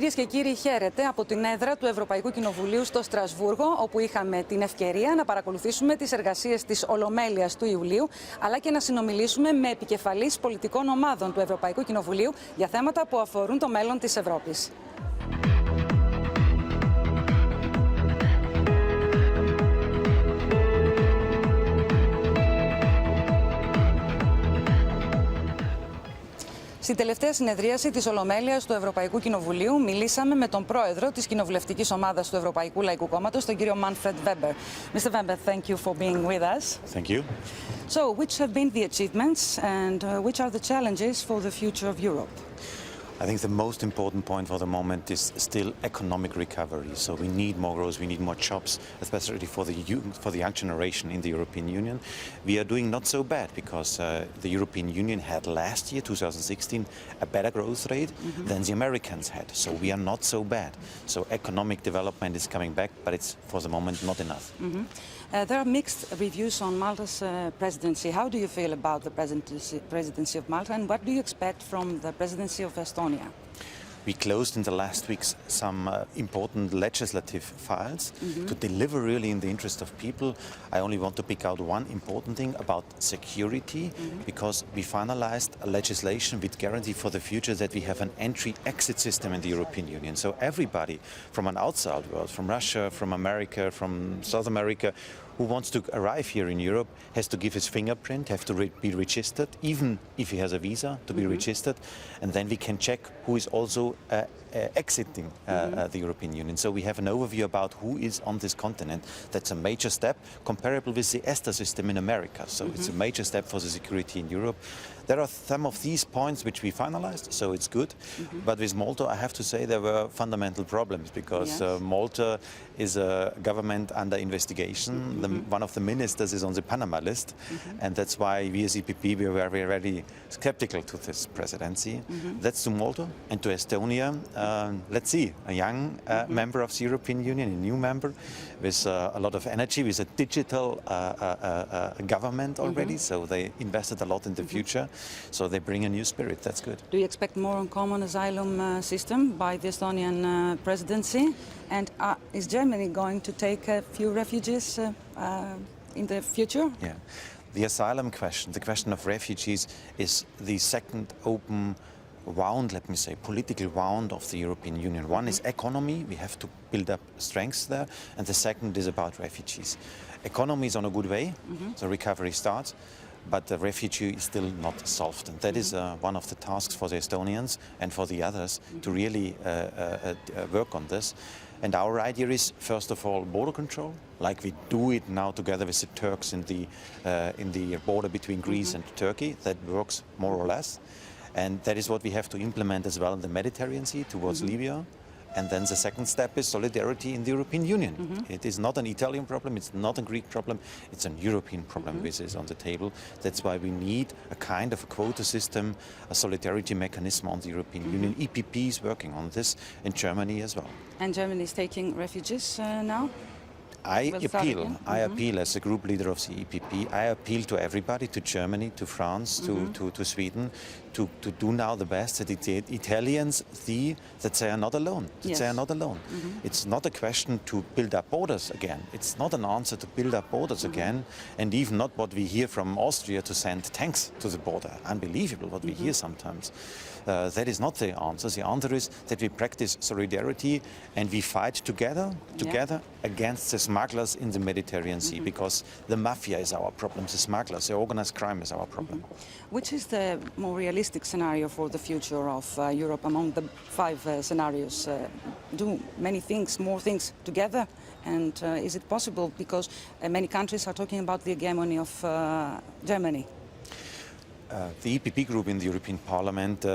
Κυρίες και κύριοι, χαίρετε από την έδρα του Ευρωπαϊκού Κοινοβουλίου στο Στρασβούργο, όπου είχαμε την ευκαιρία να παρακολουθήσουμε τις εργασίες της Ολομέλειας του Ιουλίου, αλλά και να συνομιλήσουμε με επικεφαλής πολιτικών ομάδων του Ευρωπαϊκού Κοινοβουλίου για θέματα που αφορούν το μέλλον της Ευρώπης. Στην τελευταία συνεδρίαση της Ολομέλειας του Ευρωπαϊκού Κοινοβουλίου μιλήσαμε με τον πρόεδρο της κοινοβουλευτικής ομάδας του Ευρωπαϊκού Λαϊκού Κόμματος, τον κύριο Μάνφρεντ Βέμπερ. Mr. Βέμπερ, thank you for being with us. Thank you. So, which have been the achievements and which are the challenges for the future of Europe? I think the most important point for the moment is still economic recovery. So we need more growth, we need more jobs, especially for the young generation in the European Union. We are doing not so bad because the European Union had last year, 2016, a better growth rate than the Americans had. So we are not so bad. So economic development is coming back, but it's for the moment not enough. There are mixed reviews on Malta's presidency. How do you feel about the presidency of Malta, and what do you expect from the presidency of Estonia? We closed in the last weeks some important legislative files to deliver really in the interest of people. I only want to pick out one important thing about security, because we finalized a legislation with guarantee for the future that we have an entry-exit system in the European Union. So everybody from an outside world, from Russia, from America, from South America, who wants to arrive here in Europe has to give his fingerprint, have to be registered, even if he has a visa, to be registered, and then we can check who is also exiting the European Union. So we have an overview about who is on this continent. That's a major step, comparable with the ESTA system in America. So it's a major step for the security in Europe. There are some of these points which we finalized, so it's good. But with Malta, I have to say there were fundamental problems, because Malta is a government under investigation. One of the ministers is on the Panama list, and that's why we as EPP we were very skeptical to this presidency. That's to Malta. And to Estonia, let's see, a young member of the European Union, a new member with a lot of energy, with a digital government already, so they invested a lot in the future. So they bring a new spirit. That's good. Do you expect more on common asylum system by the Estonian presidency? And is Germany going to take a few refugees in the future? Yeah. The asylum question, the question of refugees, is the second open wound, let me say, political wound of the European Union. One is economy. We have to build up strengths there. And the second is about refugees. Economy is on a good way. The recovery starts. But the refugee is still not solved. And that is one of the tasks for the Estonians and for the others to really work on this. And our idea is, first of all, border control, like we do it now together with the Turks in the border between Greece and Turkey. That works more or less. And that is what we have to implement as well in the Mediterranean Sea towards Libya. And then the second step is solidarity in the European Union. It is not an Italian problem, it's not a Greek problem, it's an European problem which is on the table. That's why we need a kind of a quota system, a solidarity mechanism on the European Union. EPP is working on this in Germany as well. And Germany is taking refugees now? I appeal as a group leader of the EPP, I appeal to everybody, to Germany, to France, to Sweden, to do now the best that the Italians see that they are not alone. They are not alone. It's not a question to build up borders again. It's not an answer to build up borders again, and even not what we hear from Austria to send tanks to the border. Unbelievable what we hear sometimes. That is not the answer. The answer is that we practice solidarity and we fight together against the smugglers in the Mediterranean Sea, because the mafia is our problem, the smugglers, the organized crime is our problem. Which is the more realistic scenario for the future of Europe among the five scenarios? Do many things, more things together? And is it possible? Because many countries are talking about the hegemony of Germany. The EPP group in the European Parliament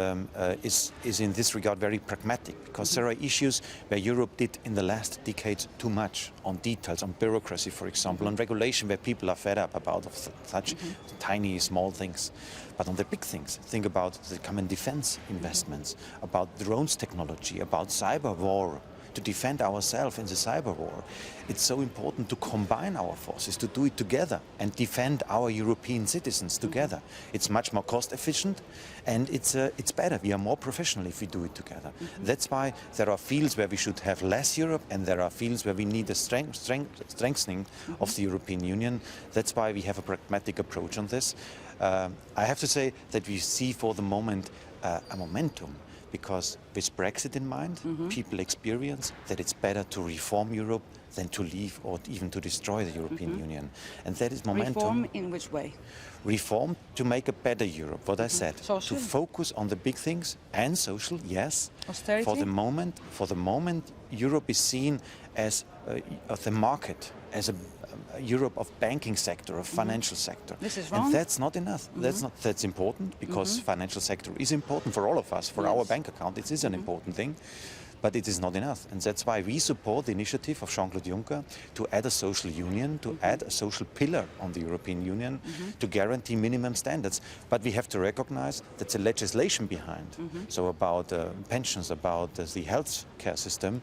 is in this regard very pragmatic, because there are issues where Europe did in the last decades too much on details, on bureaucracy, for example, on regulation where people are fed up about such tiny, small things. But on the big things, think about the common defense investments, about drones technology, about cyber war, to defend ourselves in the cyber war, it's so important to combine our forces, to do it together and defend our European citizens together. It's much more cost efficient, and it's better. We are more professional if we do it together. That's why there are fields where we should have less Europe, and there are fields where we need a strengthening of the European Union. That's why we have a pragmatic approach on this. I have to say that we see for the moment a momentum, because with Brexit in mind, people experience that it's better to reform Europe than to leave or even to destroy the European Union. And that is momentum. Reform in which way? Reform to make a better Europe, what I said. Social? To focus on the big things and social, yes. Austerity? For the moment, Europe is seen as the market, as a Europe of banking sector, of financial sector. This is wrong. And that's not enough. That's important, because financial sector is important for all of us, for our bank account. It is an important thing. But it is not enough. And that's why we support the initiative of Jean-Claude Juncker to add a social union, to add a social pillar on the European Union, to guarantee minimum standards. But we have to recognize that's a legislation behind. So about pensions, about the health care system,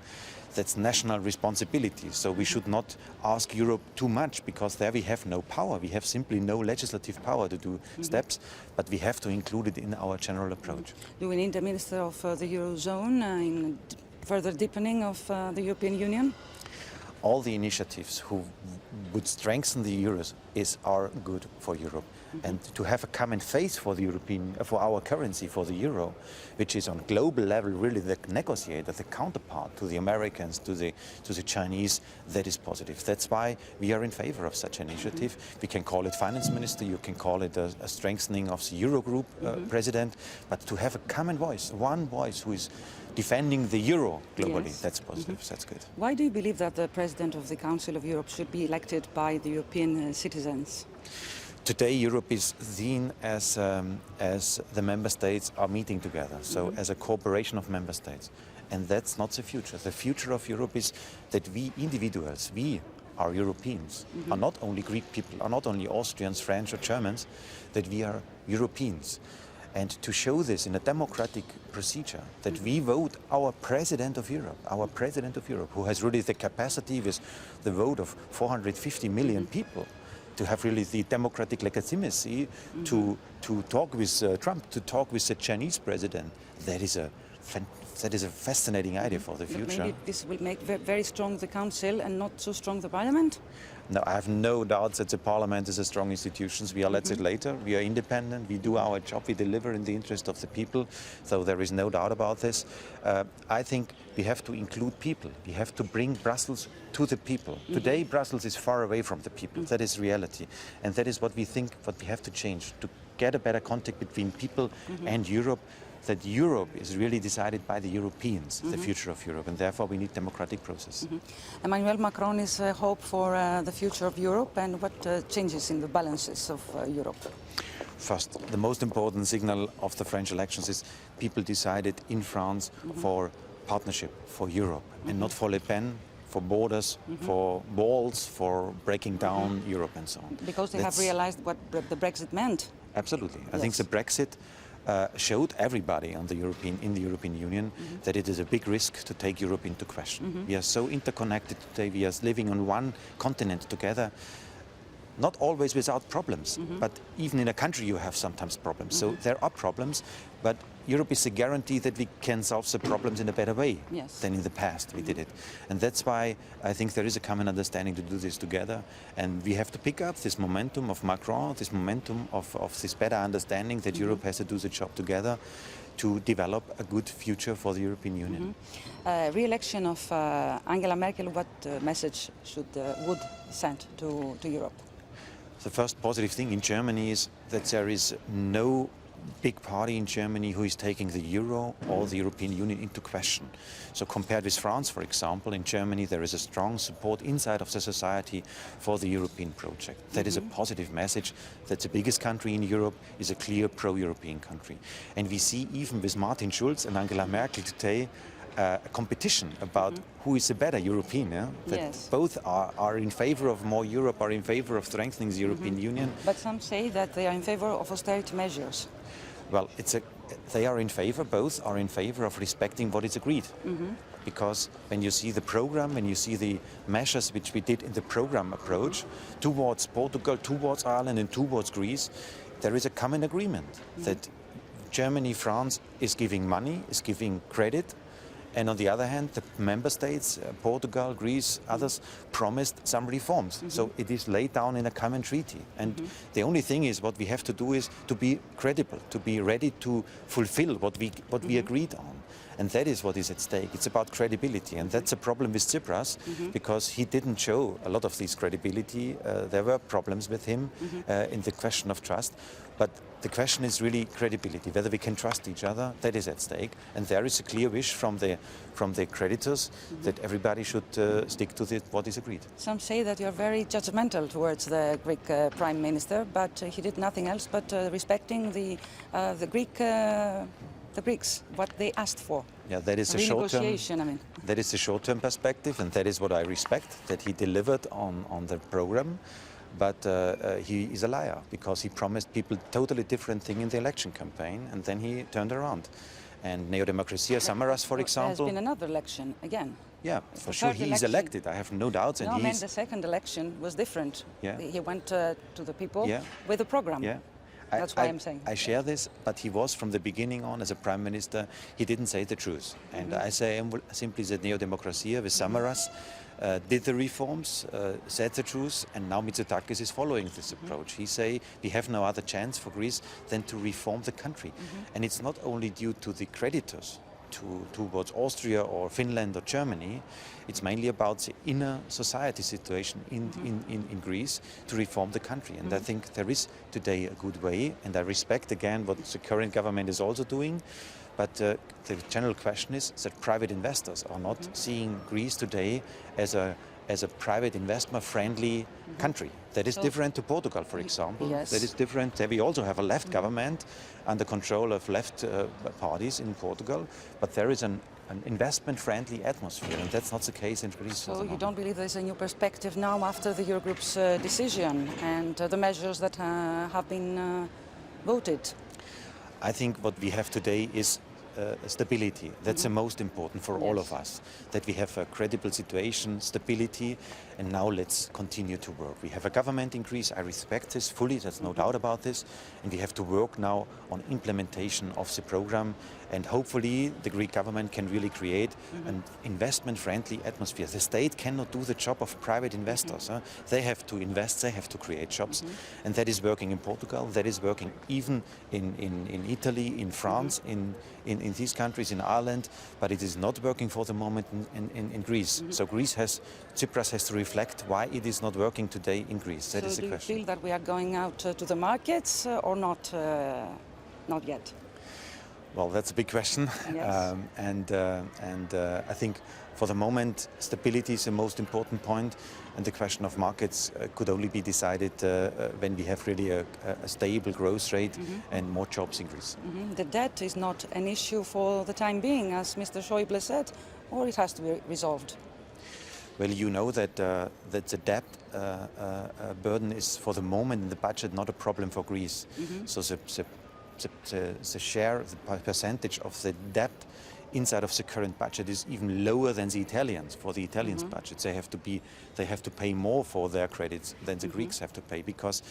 that's national responsibility. So we should not ask Europe too much, because there we have no power. We have simply no legislative power to do steps, but we have to include it in our general approach. Do we need a minister of the Eurozone in further deepening of the European Union? All the initiatives who would strengthen the euros are good for Europe. And to have a common face for the for our currency, for the euro, which is on global level really the negotiator, the counterpart to the Americans, to the Chinese, that is positive. That's why we are in favor of such an initiative. We can call it finance minister, you can call it a strengthening of the Eurogroup president, but to have a common voice, one voice who is defending the euro globally, that's positive, that's good. Why do you believe that the President of the Council of Europe should be elected by the European citizens? Today, Europe is seen as the member states are meeting together, so as a cooperation of member states. And that's not the future. The future of Europe is that we individuals, we are Europeans, are not only Greek people, are not only Austrians, French or Germans, that we are Europeans. And to show this in a democratic procedure, that we vote our President of Europe, who has really the capacity with the vote of 450 million people, to have really the democratic legitimacy to talk with Trump, to talk with the Chinese president, that is a fascinating idea for the future. Maybe this will make very strong the Council and not so strong the Parliament? No, I have no doubts that the Parliament is a strong institution. We are legislator, we are independent, we do our job, we deliver in the interest of the people, so there is no doubt about this. I think we have to include people. We have to bring Brussels to the people. Today, Brussels is far away from the people. That is reality. And that is what we think, what we have to change, to get a better contact between people and Europe, that Europe is really decided by the Europeans, the future of Europe, and therefore we need democratic process. Emmanuel Macron is hope for the future of Europe, and what changes in the balances of Europe? First, the most important signal of the French elections is people decided in France for partnership, for Europe, and not for Le Pen, for borders, for walls, for breaking down Europe and so on. Because they have realized what the Brexit meant. Absolutely. I think the Brexit showed everybody in the European Union that it is a big risk to take Europe into question. We are so interconnected today, we are living on one continent together, not always without problems, but even in a country you have sometimes problems. So there are problems, but Europe is a guarantee that we can solve the problems in a better way than in the past we did it. And that's why I think there is a common understanding to do this together. And we have to pick up this momentum of Macron, this momentum of this better understanding that Europe has to do the job together to develop a good future for the European Union. Re-election of Angela Merkel, what message would send to Europe? The first positive thing in Germany is that there is no big party in Germany who is taking the euro or the European Union into question. So compared with France, for example, in Germany there is a strong support inside of the society for the European project. That is a positive message that the biggest country in Europe is a clear pro-European country. And we see even with Martin Schulz and Angela Merkel today a competition about who is a better European, that both are in favor of more Europe, are in favor of strengthening the European Union. But some say that they are in favor of austerity measures. Well, they are in favor, both are in favor of respecting what is agreed. Because when you see the program, when you see the measures which we did in the program approach towards Portugal, towards Ireland and towards Greece, there is a common agreement that Germany, France is giving money, is giving credit, and on the other hand, the member states, Portugal, Greece, others, promised some reforms. So it is laid down in a common treaty. And the only thing is what we have to do is to be credible, to be ready to fulfill what we agreed on. And that is what is at stake. It's about credibility. And that's a problem with Tsipras, because he didn't show a lot of this credibility. There were problems with him in the question of trust. But the question is really credibility, whether we can trust each other. That is at stake. And there is a clear wish from the creditors that everybody should stick to what is agreed. Some say that you're very judgmental towards the Greek Prime Minister, but he did nothing else but respecting the Greeks, what they asked for. Yeah, that is a short-term. I mean. That is a short-term perspective, and that is what I respect. That he delivered on the program, but he is a liar because he promised people totally different thing in the election campaign, and then he turned around. And Neo-Democracia Samaras, for example. There's been another election again. Yeah, for sure he is elected. I have no doubts, and no, I mean the second election was different. Yeah. He went to the people Yeah. with a program. Yeah. That's why I'm saying. I share this, but he was from the beginning on, as a prime minister, he didn't say the truth. And I say simply that Neo-Democracia with Samaras did the reforms, said the truth, and now Mitsotakis is following this approach. He say we have no other chance for Greece than to reform the country. And it's not only due to the creditors, towards Austria or Finland or Germany. It's mainly about the inner society situation in Greece to reform the country. And I think there is today a good way, and I respect again what the current government is also doing. But the general question is that private investors are not seeing Greece today as a private investment-friendly country. That is different to Portugal, for example. Yes. That is different. There we also have a left government under control of left parties in Portugal, but there is an investment-friendly atmosphere, and that's not the case in Greece. So you don't believe there's a new perspective now after the Eurogroup's decision and the measures that have been voted? I think what we have today is stability. That's the most important for all of us, that we have a credible situation, stability, and now let's continue to work. We have a government in Greece, I respect this fully, there's no doubt about this, and we have to work now on implementation of the program, and hopefully the Greek government can really create an investment-friendly atmosphere. The state cannot do the job of private investors. They have to invest, they have to create jobs, and that is working in Portugal, that is working even in Italy, in France, in these countries, in Ireland, but it is not working for the moment in Greece. So Tsipras has to reflect why it is not working today in Greece. That is the question. Do you feel that we are going out to the markets or not? Not yet. Well, that's a big question. Yes. I think for the moment, stability is the most important point, and the question of markets could only be decided when we have really a stable growth rate and more jobs in Greece. The debt is not an issue for the time being, as Mr. Schäuble said, or it has to be resolved? Well, you know that the debt burden is for the moment in the budget not a problem for Greece. So the share, the percentage of the debt inside of the current budget is even lower than the Italians. For the Italians' budgets, they have to pay more for their credits than the Greeks have to pay, because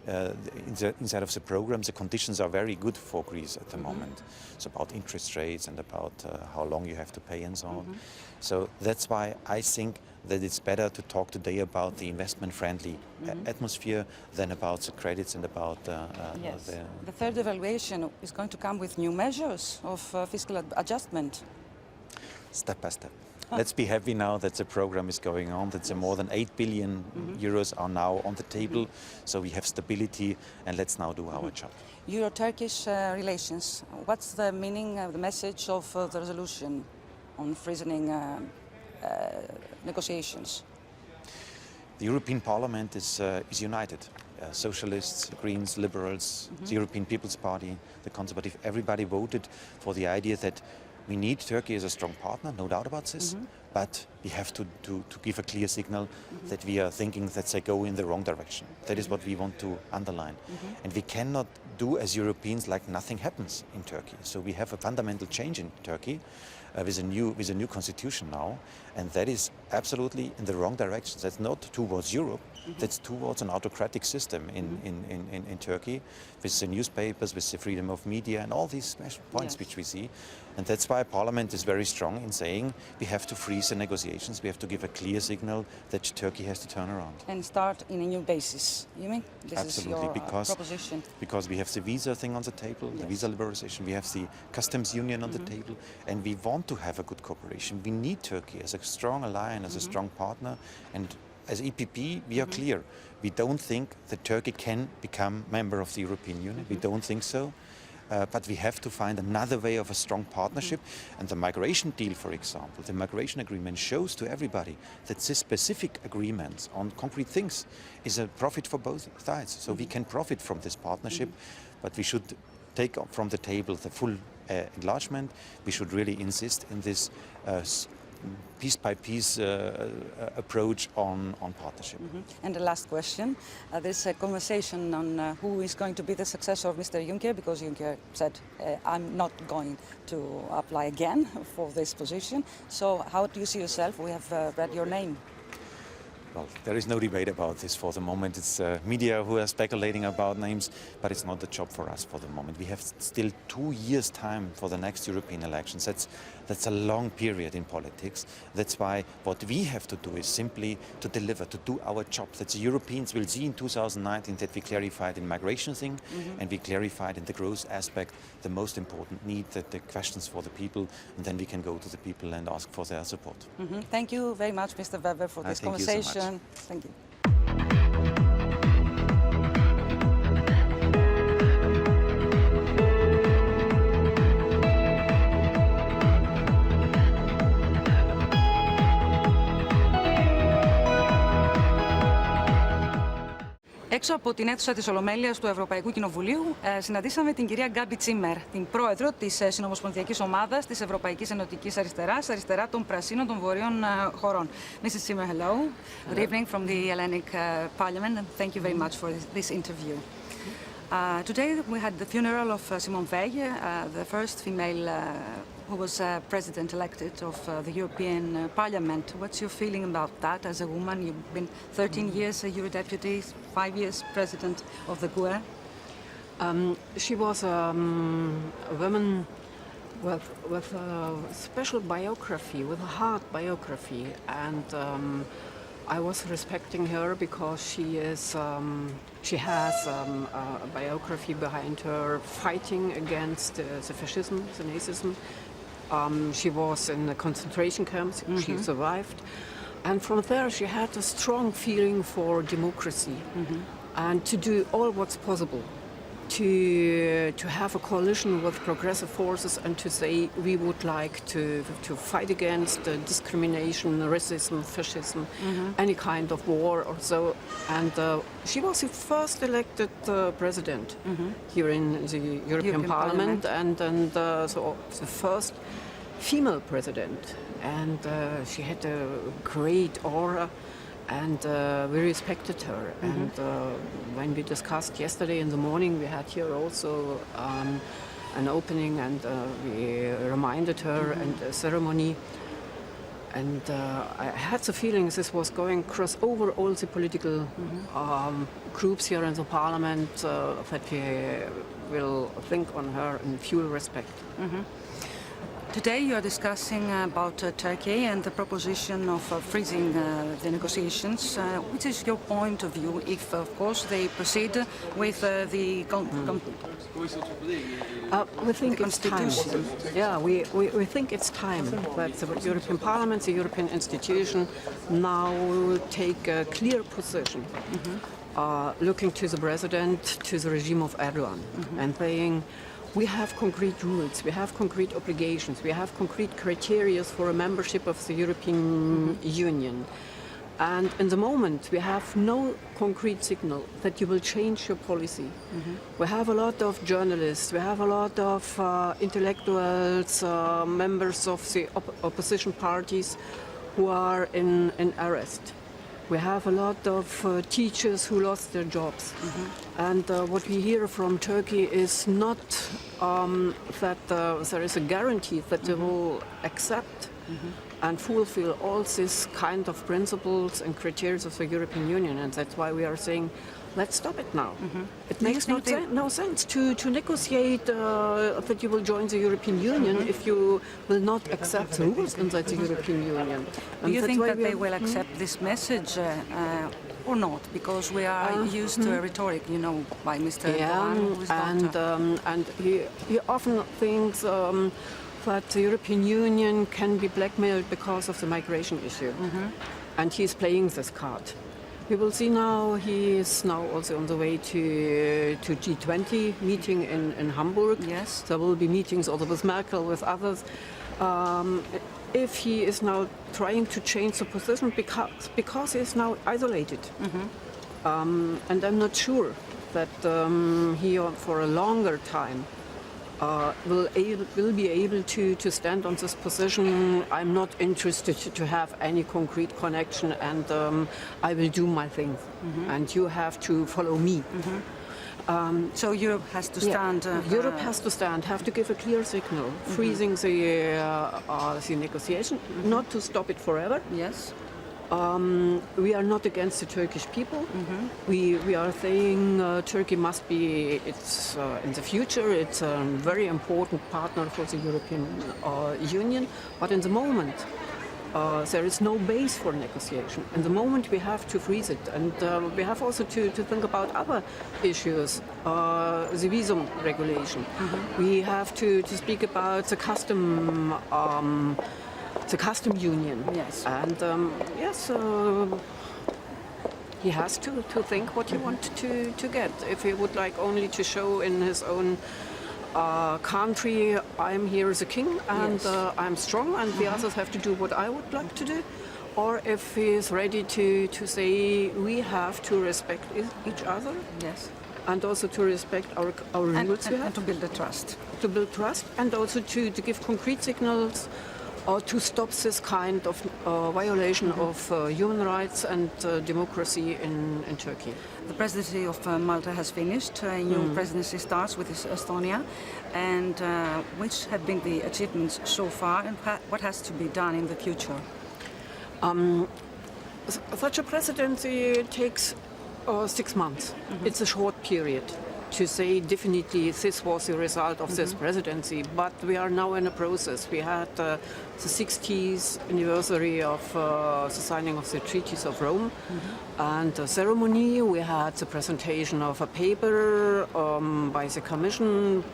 inside of the program, the conditions are very good for Greece at the moment. It's about interest rates and about how long you have to pay and so on. So that's why I think that it's better to talk today about the investment-friendly atmosphere than about the credits and about The third evaluation is going to come with new measures of fiscal adjustment. Step by step. Let's be happy now that the program is going on, that more than 8 billion euros are now on the table, so we have stability, and let's now do our job. Euro-Turkish relations. What's the meaning, the message of the resolution on freezing negotiations? The European Parliament is united. Socialists, Greens, Liberals, the European People's Party, the Conservative, everybody voted for the idea that we need Turkey as a strong partner, no doubt about this, but we have to give a clear signal that we are thinking that they go in the wrong direction. That is what we want to underline. And we cannot do as Europeans like nothing happens in Turkey. So we have a fundamental change in Turkey with a new constitution now, and that is absolutely in the wrong direction. That's not towards Europe, that's towards an autocratic system in Turkey, with the newspapers, with the freedom of media, and all these points which we see. And that's why Parliament is very strong in saying we have to freeze the negotiations, we have to give a clear signal that Turkey has to turn around. And start in a new basis, you mean? This Absolutely, is your proposition. Because we have the visa thing on the table, the visa liberalization, we have the customs union on the table, and we want to have a good cooperation. We need Turkey as a strong ally and as a strong partner, and as EPP, we are clear. We don't think that Turkey can become member of the European Union. We don't think so. But we have to find another way of a strong partnership. And the migration deal, for example, the migration agreement shows to everybody that this specific agreement on concrete things is a profit for both sides. So we can profit from this partnership, but we should take from the table the full enlargement. We should really insist in this piece-by-piece approach on partnership. And the last question, there's a conversation on who is going to be the successor of Mr. Juncker, because Juncker said, I'm not going to apply again for this position. So how do you see yourself? We have read your name. Well, there is no debate about this for the moment. It's media who are speculating about names, but it's not the job for us for the moment. We have still 2 years' time for the next European elections. That's a long period in politics. That's why what we have to do is simply to deliver, to do our job. That the Europeans will see in 2019 that we clarified in migration thing, and we clarified in the growth aspect the most important need, that the questions for the people, and then we can go to the people and ask for their support. Thank you very much, Mr. Weber, for this conversation. You so much. Thank you. Έξω από την αίθουσα της Ολομέλειας του Ευρωπαϊκού Κοινοβουλίου συναντήσαμε την κυρία Γκάμπι Τσίμερ, την πρόεδρο της συνομοσπονδιακής ομάδας της Ευρωπαϊκής Ενωτικής Αριστεράς, αριστερά των Πρασίνων των Βορείων χωρών. Mrs. Zimmer, hello. Good evening from the Hellenic Parliament, and thank you very much for this interview. Today we had the funeral of Simone Veil, the first female who was president elected of the European Parliament. What's your feeling about that as a woman? You've been 13 years a Eurodeputee, 5 years president of the GUE. She was a woman with a special biography, with a hard biography, and I was respecting her because she has a biography behind her fighting against the fascism, the Nazism. She was in the concentration camps, she survived, and from there she had a strong feeling for democracy and to do all what's possible to have a coalition with progressive forces and to say we would like to fight against discrimination, racism, fascism, any kind of war or so. And she was the first elected president here in the European Parliament. And so the first female president. And she had a great aura. And we respected her. And when we discussed yesterday in the morning, we had here also an opening, and we reminded her and a ceremony. And I had the feeling this was going cross over all the political groups here in the Parliament, that we will think on her in full respect. Today you are discussing about Turkey and the proposition of freezing the negotiations. Which is your point of view if, of course, they proceed with the we think it's time. Constitution? Yeah, we think it's time that the European Parliament, the European institution, now take a clear position, looking to the President, to the regime of Erdogan, and saying, we have concrete rules, we have concrete obligations, we have concrete criteria for a membership of the European Union. And in the moment, we have no concrete signal that you will change your policy. We have a lot of journalists, we have a lot of intellectuals, members of the opposition parties who are in arrest. We have a lot of teachers who lost their jobs. And what we hear from Turkey is not that there is a guarantee that they will accept and fulfill all these kind of principles and criteria of the European Union. And that's why we are saying, let's stop it now. It makes no sense to negotiate that you will join the European Union if you will not accept the rules inside the European Union. Do you think that they will accept this message or not? Because we are used to a rhetoric, you know, by Mr. Erdogan, and he often thinks that the European Union can be blackmailed because of the migration issue. And he's playing this card. We will see now, he is now also on the way to G20 meeting in Hamburg. Yes. There will be meetings also with Merkel, with others. If he is now trying to change the position because he is now isolated. And I'm not sure that he, for a longer time, will be able to stand on this position. I'm not interested to have any concrete connection, and I will do my thing, and you have to follow me. So Europe has to stand. Europe has to stand, have to give a clear signal, freezing the negotiation, not to stop it forever. Yes. We are not against the Turkish people. We are saying Turkey must be, in the future, it's a very important partner for the European Union. But in the moment, there is no base for negotiation. In the moment, we have to freeze it. And we have also to think about other issues, the visa regulation. We have to speak about the custom union. Yes. And yes, he has to think what he wants to get. If he would like only to show in his own country, I'm here as a king and I'm strong, and the others have to do what I would like to do. Or if he is ready to say we have to respect each other. Yes. And also to respect our rules. And to build a trust. To build trust, and also to give concrete signals or to stop this kind of violation of human rights and democracy in Turkey. The presidency of Malta has finished. A new presidency starts with Estonia. And which have been the achievements so far, and what has to be done in the future? Such a presidency takes 6 months. It's a short period to say definitely this was the result of this presidency, but we are now in a process. We had the 60th anniversary of the signing of the treaties of Rome, and the ceremony. We had the presentation of a paper by the Commission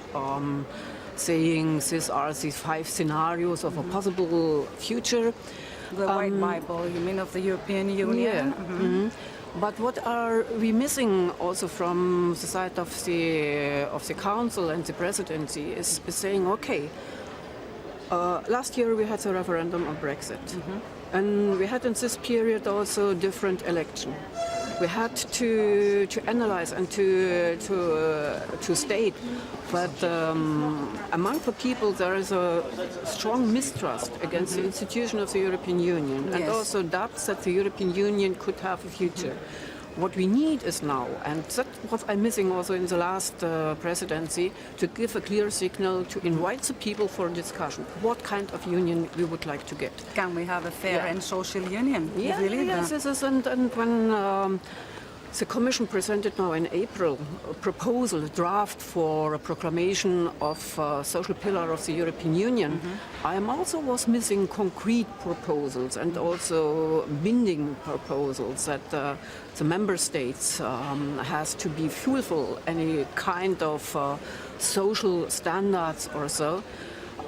saying these are the 5 scenarios of a possible future. The White Bible, you mean, of the European Union? Yeah. But what are we missing also from the side of the Council and the Presidency is saying, okay, last year we had the referendum on Brexit. And we had in this period also different election. We had to analyze and to state that among the people there is a strong mistrust against the institution of the European Union, and also doubts that the European Union could have a future. What we need is now, and that was I'm missing also in the last presidency, to give a clear signal, to invite the people for discussion. What kind of union we would like to get? Can we have a fair and social union? Yeah, yes, and when the Commission presented now in April a proposal, a draft for a proclamation of social pillar of the European Union, I also was missing concrete proposals and also binding proposals that the member states has to be fulfill any kind of social standards or so.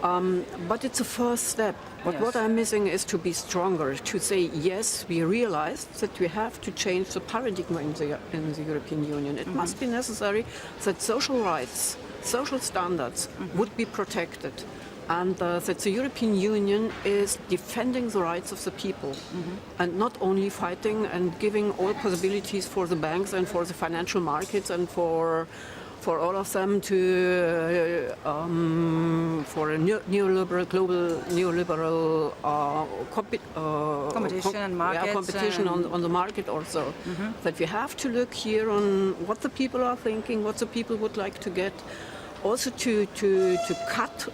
But it's a first step. But what I'm missing is to be stronger, to say, yes, we realize that we have to change the paradigm in the European Union. It must be necessary that social rights, social standards would be protected, and that the European Union is defending the rights of the people and not only fighting and giving all possibilities for the banks and for the financial markets and for for all of them to for a neoliberal global neoliberal competition and markets, competition on the market also. That we have to look here on what the people are thinking, what the people would like to get, also to cut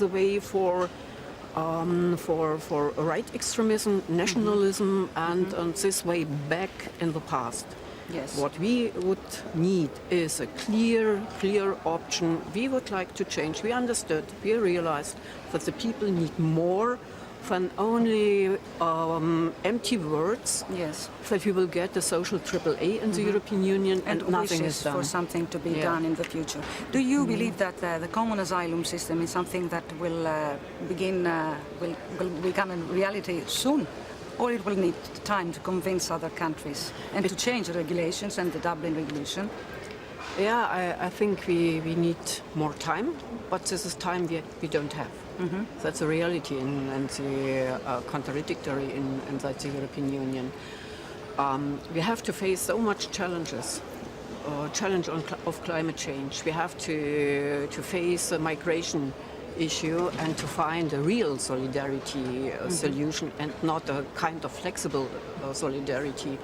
the way for right extremism, nationalism, and this way back in the past. Yes. What we would need is a clear option. We would like to change. We understood, we realized that the people need more than only empty words. Yes. That we will get the social AAA in the European Union and nothing wishes is done. for something to be done in the future. Do you believe that the common asylum system is something that will become a reality soon? Or it will need time to convince other countries and to change the regulations and the Dublin regulation? Yeah, I think we need more time, but this is time we don't have. That's a reality and the contradictory inside the European Union. We have to face so much challenges. Challenge of climate change. We have to face the migration issue and to find a real solidarity solution and not a kind of flexible solidarity.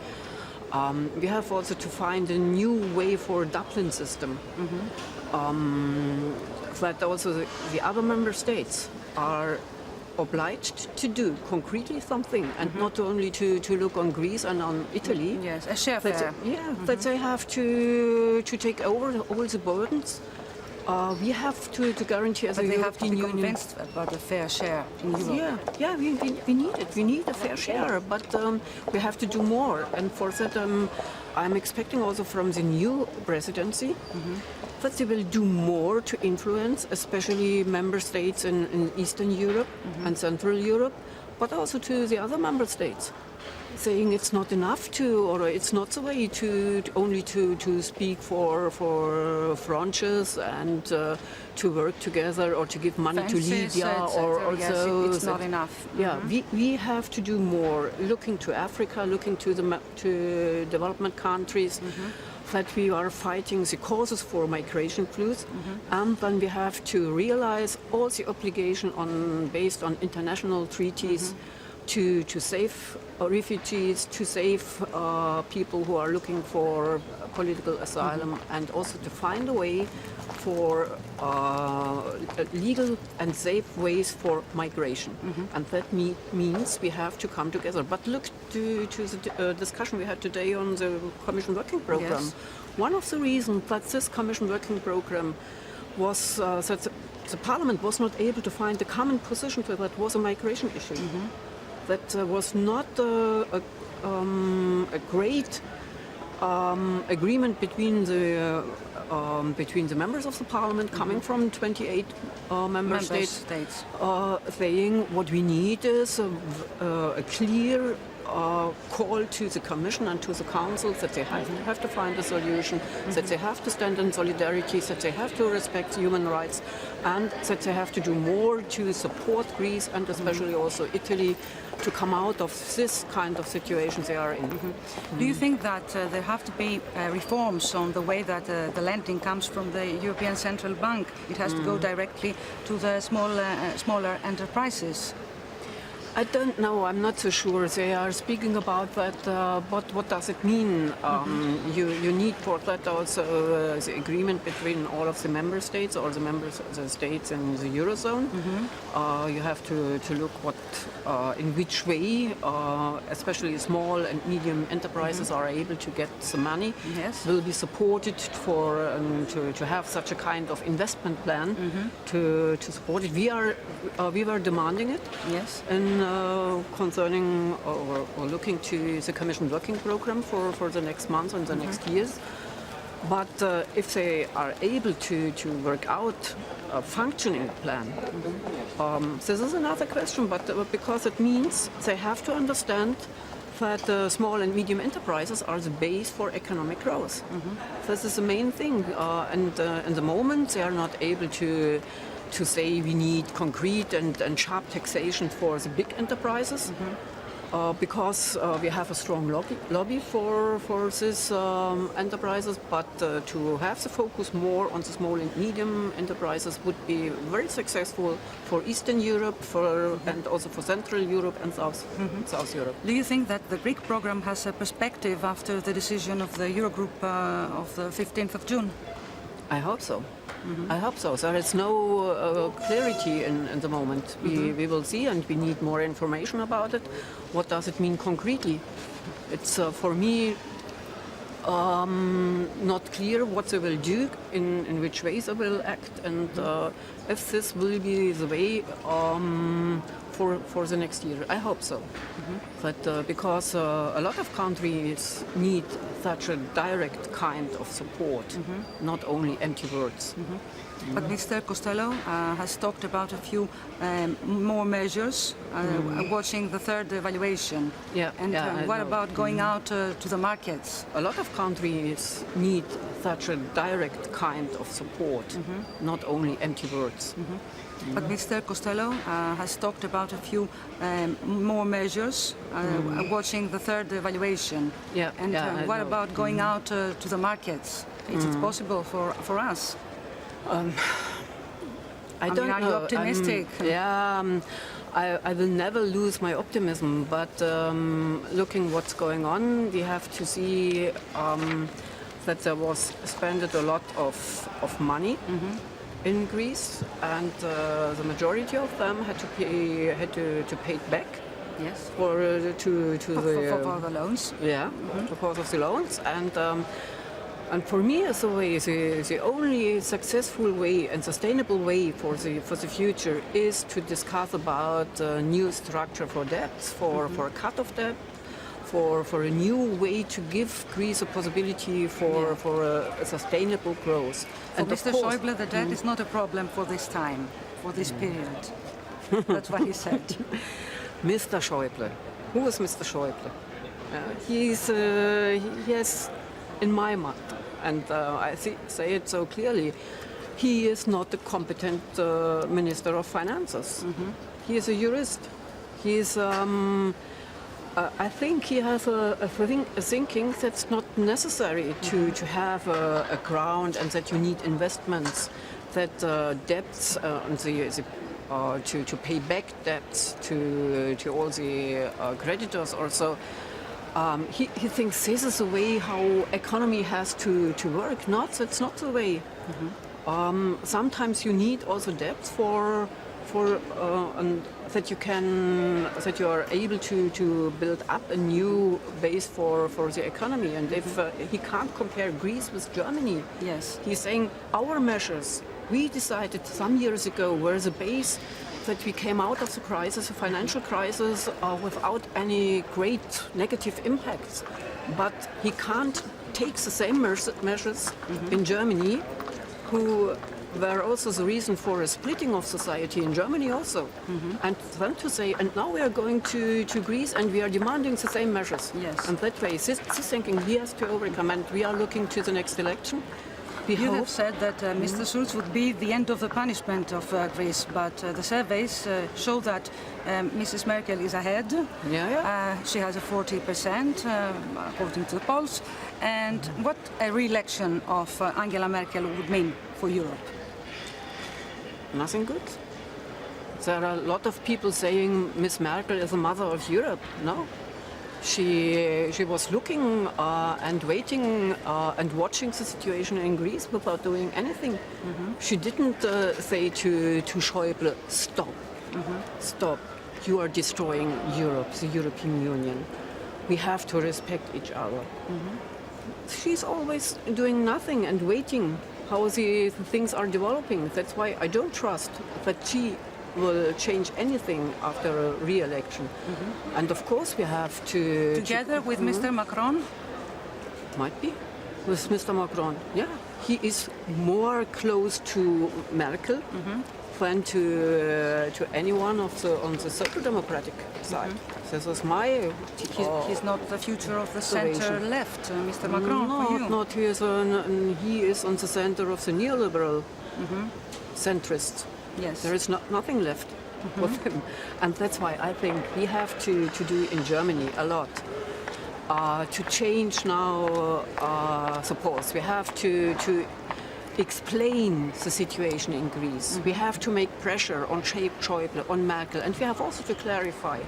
We have also to find a new way for Dublin system. That also the other member states are obliged to do concretely something and not only to look on Greece and on Italy. Yes, a share fair. That they have to take over all the burdens. We have to guarantee as a But they have to European be Union. convinced about the fair share in Europe. Yeah, we need it. We need a fair share, but we have to do more. And for that, I'm expecting also from the new presidency that they will do more to influence, especially member states in Eastern Europe and Central Europe, but also to the other member states. Saying it's not enough or it's not the way only to speak for franchise and to work together or to give money to Libya or also. Yes, it's not enough. Yeah, we have to do more. Looking to Africa, looking to development countries. That we are fighting the causes for migration flows, and then we have to realize all the obligation based on international treaties to save refugees, to save people who are looking for political asylum, and also to find a way for legal and safe ways for migration. And that means we have to come together. But look to the discussion we had today on the Commission Working Programme. Yes. One of the reasons that this Commission Working Programme was that the Parliament was not able to find a common position for that was a migration issue. That was not a great agreement between the members of the Parliament coming from 28 member states. Saying what we need is a clear call to the Commission and to the Council that they have to find a solution, that they have to stand in solidarity, that they have to respect human rights, and that they have to do more to support Greece and especially also Italy to come out of this kind of situation they are in. Do you think that there have to be reforms on the way that the lending comes from the European Central Bank? It has to go directly to the smaller enterprises. I don't know. I'm not so sure. They are speaking about that, but what does it mean? You need for that also the agreement between all of the member states or the states in the Eurozone. You have to look in which way, especially small and medium enterprises are able to get the money. Yes. Will be supported to have such a kind of investment plan to support it. We were demanding it. Yes. And concerning or looking to the Commission Working Programme for the next months and the next years. But if they are able to work out a functioning plan, this is another question, but because it means they have to understand that small and medium enterprises are the base for economic growth. This is the main thing, and in the moment they are not able to say we need concrete and sharp taxation for the big enterprises. Because we have a strong lobby for these enterprises, but to have the focus more on the small and medium enterprises would be very successful for Eastern Europe, and also for Central Europe and South Europe. Do you think that the Greek program has a perspective after the decision of the Eurogroup of the 15th of June? I hope so. I hope so. There is no clarity in the moment. We will see, and we need more information about it. What does it mean concretely? It's for me not clear what they will do, in which ways they will act, and if this will be the way for the next year. I hope so. But because a lot of countries need such a direct kind of support, not only empty words. But Mr. Costello has talked about a few more measures, watching the third evaluation. What about going out to the markets? A lot of countries need such a direct kind of support, not only empty words. But Mr. Costello has talked about a few more measures, watching the third evaluation. What about going out to the markets? Is it possible for us? I don't are know. you optimistic? I will never lose my optimism, but looking what's going on, we have to see that there was spent a lot of money in Greece, and the majority of them had to pay it back. Yes. For the loans. Because of the loans, and for me, as a way, the only successful way and sustainable way for the future is to discuss about a new structure for debts, for a cut of debt, for a new way to give Greece a possibility for a sustainable growth. For Mr. Schäuble, the debt is not a problem for this time, for this period. That's what he said. Mr. Schäuble. Who is Mr. Schäuble? He has, in my mind, and I say it so clearly, he is not a competent Minister of Finances. He is a jurist. He is, I think he has a thinking that's not necessary to have a ground, and that you need investments, that debts to pay back debts to all the creditors also. He thinks this is the way how economy has to work. That's not the way. Sometimes you need also debts that you are able to build up a new base for the economy. And if he can't compare Greece with Germany, yes, he's saying our measures we decided some years ago were the base that we came out of the crisis, the financial crisis, without any great negative impacts. But he can't take the same measures in Germany, who were also the reason for a splitting of society in Germany also. And then to say, and now we are going to Greece and we are demanding the same measures. Yes. And that way, this thinking he has to overcome, and we are looking to the next election. You have said that Mr. Schulz would be the end of the punishment of Greece, but the surveys show that Mrs. Merkel is ahead. She has a 40%, according to the polls. And what a re-election of Angela Merkel would mean for Europe? Nothing good. There are a lot of people saying Miss Merkel is the mother of Europe. No. She was looking and waiting and watching the situation in Greece without doing anything. She didn't say to Schäuble, stop, stop, you are destroying Europe, the European Union. We have to respect each other. She's always doing nothing and waiting how the things are developing. That's why I don't trust that she will change anything after a re-election. And of course we have to... Together with Mr. Macron? Might be. With Mr. Macron, yeah. He is more close to Merkel than to anyone on the Social Democratic side. This is my... He's not the future of the center-left, Mr. Macron, for you? Not. He is on the center of the neoliberal centrists. Yes. There is nothing left. with him. And that's why I think we have to do in Germany a lot. To change now, suppose we have to explain the situation in Greece. We have to make pressure on Schäuble, on Merkel, and we have also to clarify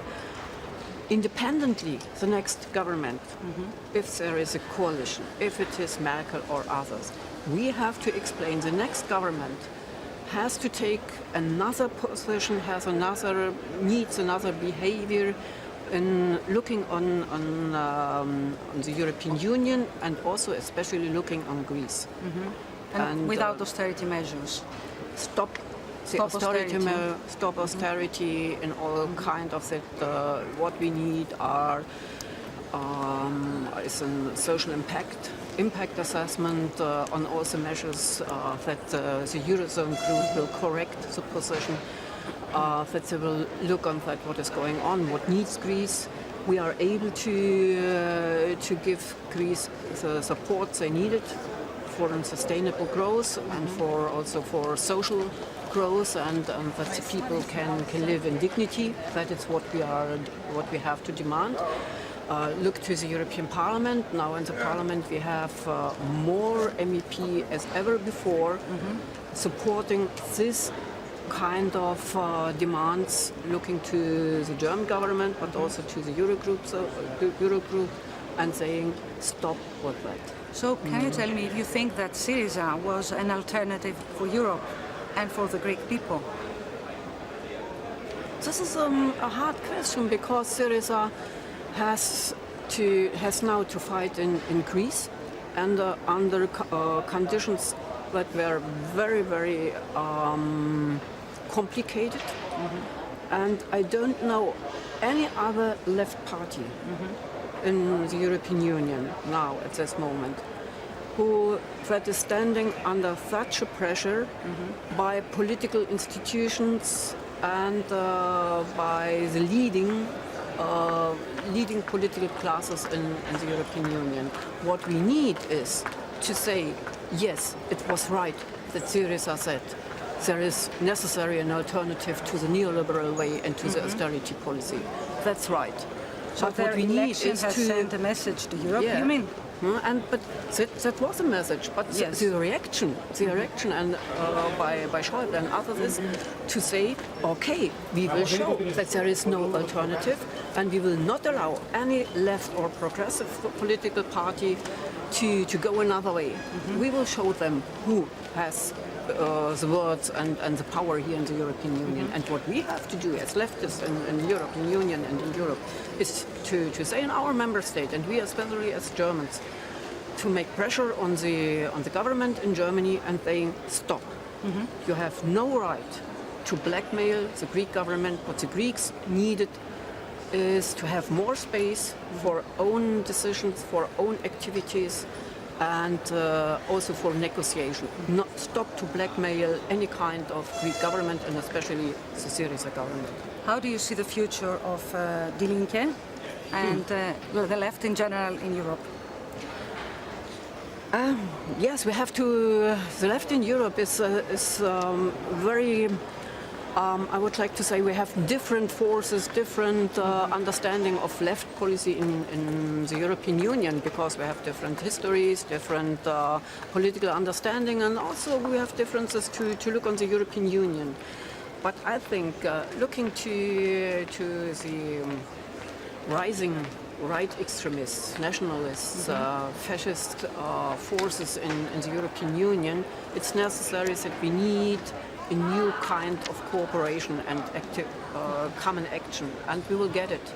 independently the next government, if there is a coalition, if it is Merkel or others. We have to explain the next government has to take another position, needs another behavior in looking on the European Union and also especially looking on Greece. And without austerity measures. Stop austerity in all kind of that. What we need is a social impact assessment on all the measures that the Eurozone group will correct the position, that they will look on that what is going on, what needs Greece. We are able to give Greece the support they needed for sustainable growth and also for social growth, and that the people can live in dignity. That is what we have to demand. Look to the European Parliament. Now in the Parliament we have more MEP as ever before supporting this kind of demands, looking to the German government but also to the Eurogroup and saying stop with that. So can you tell me if you think that Syriza was an alternative for Europe and for the Greek people? This is a hard question because Syriza has now to fight in Greece and under conditions that were very, very complicated. And I don't know any other left party in the European Union now at this moment that is standing under such a pressure by political institutions and by the leading political classes in the European Union. What we need is to say, yes, it was right that Syriza said there is necessary an alternative to the neoliberal way and to the austerity policy. That's right. So but what we need is has to sent a message to Europe, you mean? But that was a message. But yes. the reaction, and by Schäuble and others is to say, okay, we will show that there is no alternative, and we will not allow any left or progressive political party to go another way. We will show them who has the words and the power here in the European Union. And what we have to do as leftists in the European Union and in Europe is to say in our member state, and we especially as Germans, to make pressure on the government in Germany and saying, stop. You have no right to blackmail the Greek government. What the Greeks needed is to have more space for own decisions, for own activities, and also for negotiation. Not stop to blackmail any kind of Greek government, and especially the Syriza government. How do you see the future of Die Linke and the left in general in Europe? Yes, we have to. The left in Europe is very. I would like to say we have different forces, different understanding of left policy in the European Union because we have different histories, different political understanding, and also we have differences to look on the European Union. But I think looking to the rising right extremists, nationalists, fascist forces in the European Union, it's necessary that we need a new kind of cooperation and active common action, and we will get it.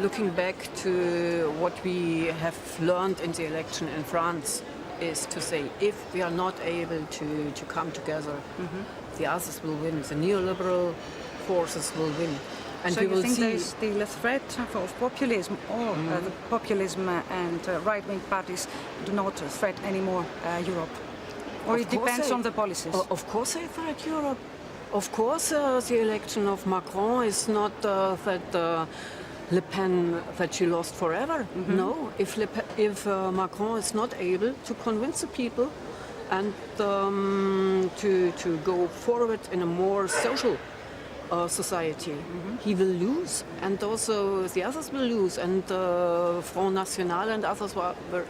Looking back to what we have learned in the election in France is to say, if we are not able to come together, the others will win, the neoliberal forces will win. And so we you will think see there's still a threat of populism, or the populism and right-wing parties do not threat anymore Europe? Or it depends on the policies? Of course they threat Europe. Of course the election of Macron is not that Le Pen, that she lost forever. No, if Macron is not able to convince the people and to go forward in a more social society. He will lose, and also the others will lose. And Front National and others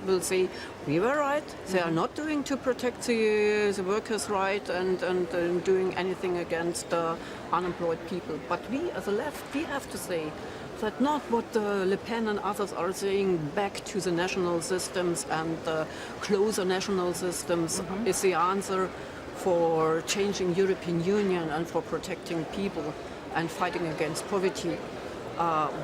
will say, we were right. They are not doing to protect the workers' right and doing anything against unemployed people. But we, as a left, we have to say that not what Le Pen and others are saying, back to the national systems and closer national systems is the answer for changing European Union and for protecting people and fighting against poverty.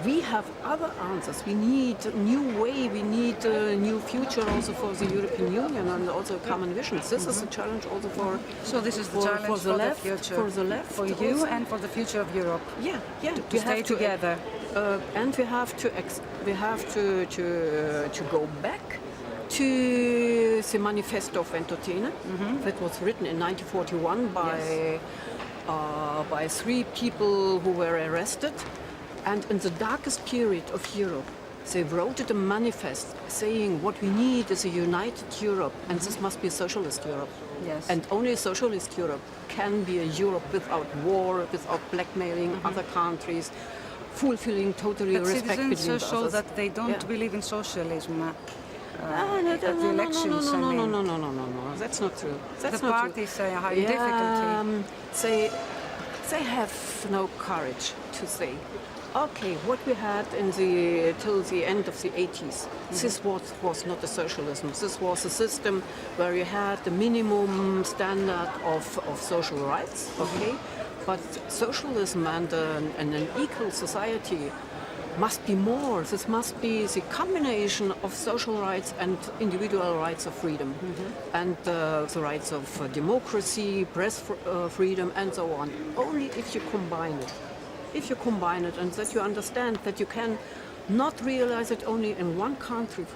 We have other answers. We need a new way, we need a new future also for the European Union and also common visions. This is a challenge also for So this is the challenge for the left, future, for the left, for you also. and for the future of Europe. Yeah, To stay together. And we have to go back to the Manifesto of Ventotene that was written in 1941 by 3 people who were arrested. And in the darkest period of Europe, they wrote a manifest saying what we need is a united Europe, and this must be a socialist Europe. Yes. And only a socialist Europe can be a Europe without war, without blackmailing other countries, fulfilling totally But respect between citizens the show others. that they don't believe in socialism. At the No, elections, I mean. no. That's not true. That's The not parties are in true. difficulty. They have no courage to say, okay, what we had till the end of the 80s, this was not a socialism. This was a system where you had the minimum standard of social rights, okay? But socialism and an equal society must be more. This must be the combination of social rights and individual rights of freedom, and the rights of democracy, press freedom, and so on. Only if you combine it. If you combine it and that you understand that you can not realize it only in one country,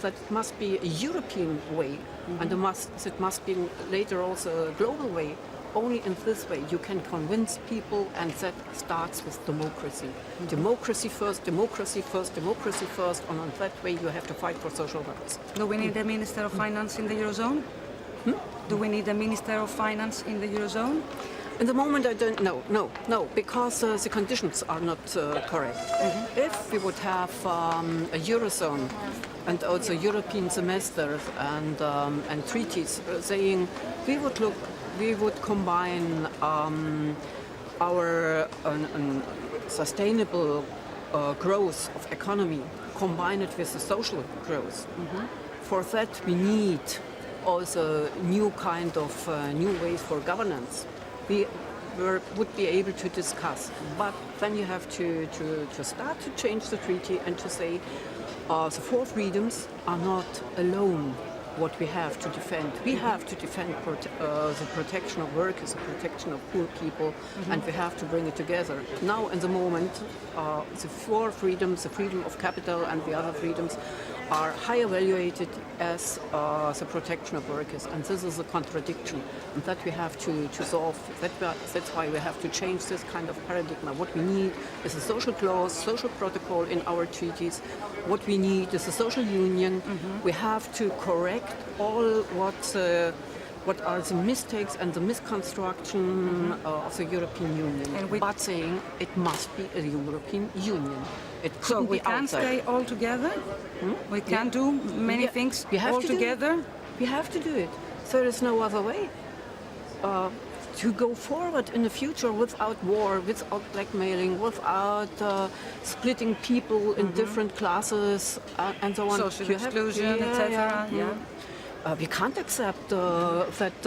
that it must be a European way, and it must be later also a global way. Only in this way you can convince people, and that starts with democracy. Democracy first, democracy first, democracy first, and on that way you have to fight for social rights. Do we need a Minister of Finance in the Eurozone? Do we need a Minister of Finance in the Eurozone? In the moment, I don't know. No, because the conditions are not correct. If we would have a Eurozone and also European semester and treaties saying we would combine our sustainable growth of economy, combine it with the social growth. For that, we need also new kind of new ways for governance. We would be able to discuss, but then you have to start to change the treaty and to say the 4 freedoms are not alone what we have to defend. We have to defend the protection of workers, the protection of poor people, and we have to bring it together. Now, in the moment, the 4 freedoms, the freedom of capital and the other freedoms, are high evaluated as the protection of workers, and this is a contradiction, and that we have to solve. That's why we have to change this kind of paradigm. What we need is a social clause, social protocol in our treaties. What we need is a social union. We have to correct all what are the mistakes and the misconstruction of the European Union, but saying it must be a European Union. It couldn't we be can't outside. stay all together? We can do many things all together? We have to do it. There is no other way to go forward in the future without war, without blackmailing, without splitting people in different classes and so on. Social exclusion, etc. We can't accept that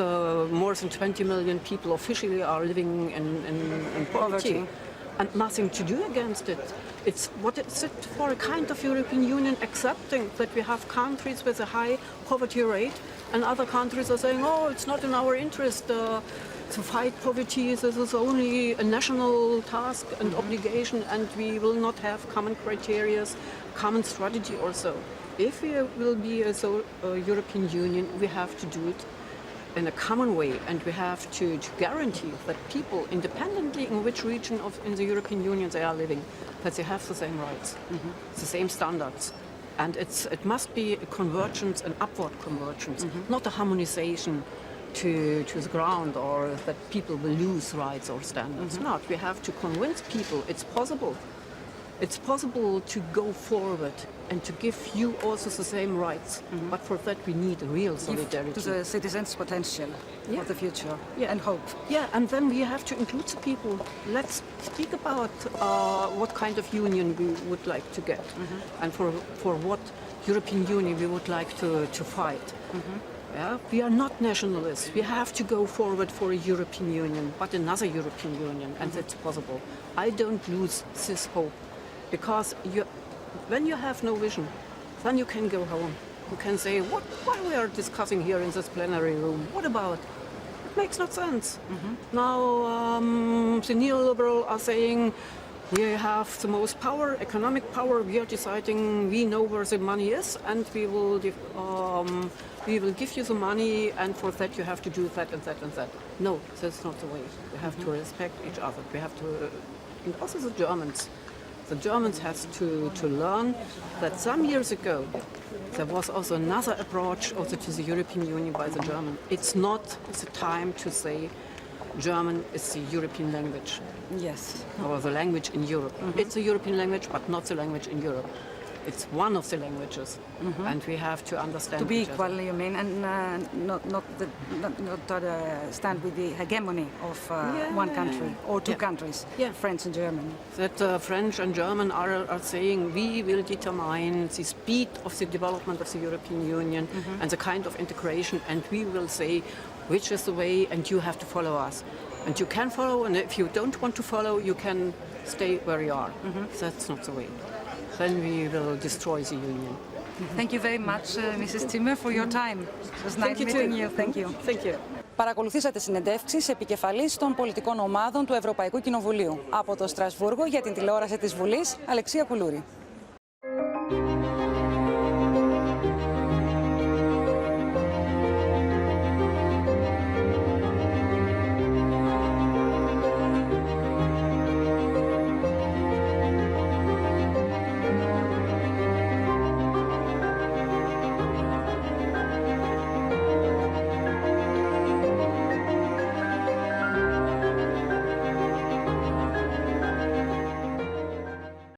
more than 20 million people officially are living in poverty and nothing to do against it. What is it for a kind of European Union accepting that we have countries with a high poverty rate and other countries are saying, oh, it's not in our interest to fight poverty, this is only a national task and obligation, and we will not have common criteria, common strategy or so. If we will be a European Union, we have to do it in a common way, and we have to guarantee that people, independently in which region in the European Union they are living, that they have the same rights, the same standards. And it must be a convergence, an upward convergence, not a harmonization to the ground or that people will lose rights or standards. Not. We have to convince people it's possible. It's possible to go forward and to give you also the same rights. But for that we need real solidarity. To the citizens' potential for the future and hope. Yeah, and then we have to include the people. Let's speak about what kind of union we would like to get and for what European Union we would like to fight. Yeah? We are not nationalists. We have to go forward for a European Union, but another European Union, and it's possible. I don't lose this hope, because when you have no vision, then you can go home. You can say, why we are discussing here in this plenary room? What about? It makes no sense. Now the neoliberals are saying, we have the most power, economic power. We are deciding. We know where the money is, and we will give you the money, and for that you have to do that and that and that. No, that's not the way. We have to respect each other. We have to, and also the Germans. The Germans has to learn that some years ago there was also another approach also to the European Union by the German. It's not the time to say German is the European language. Yes. Or the language in Europe. It's a European language, but not the language in Europe. It's one of the languages, and we have to understand. To be equal, you mean, and not stand with the hegemony of one country or two countries, French and German. That French and German are saying we will determine the speed of the development of the European Union and the kind of integration, and we will say which is the way, and you have to follow us. And you can follow, and if you don't want to follow, you can stay where you are. That's not the way. Then we will destroy the union. Thank you very much, Mrs. Zimmer, for your time. It was nice meeting you. Thank you. Thank you. Παρακολουθήσατε συνεντεύξεις επικεφαλής των πολιτικών ομάδων του Ευρωπαϊκού Κοινοβουλίου. Από το Στρασβούργο για την τηλεόραση της Βουλής, Αλεξία Κουλούρη.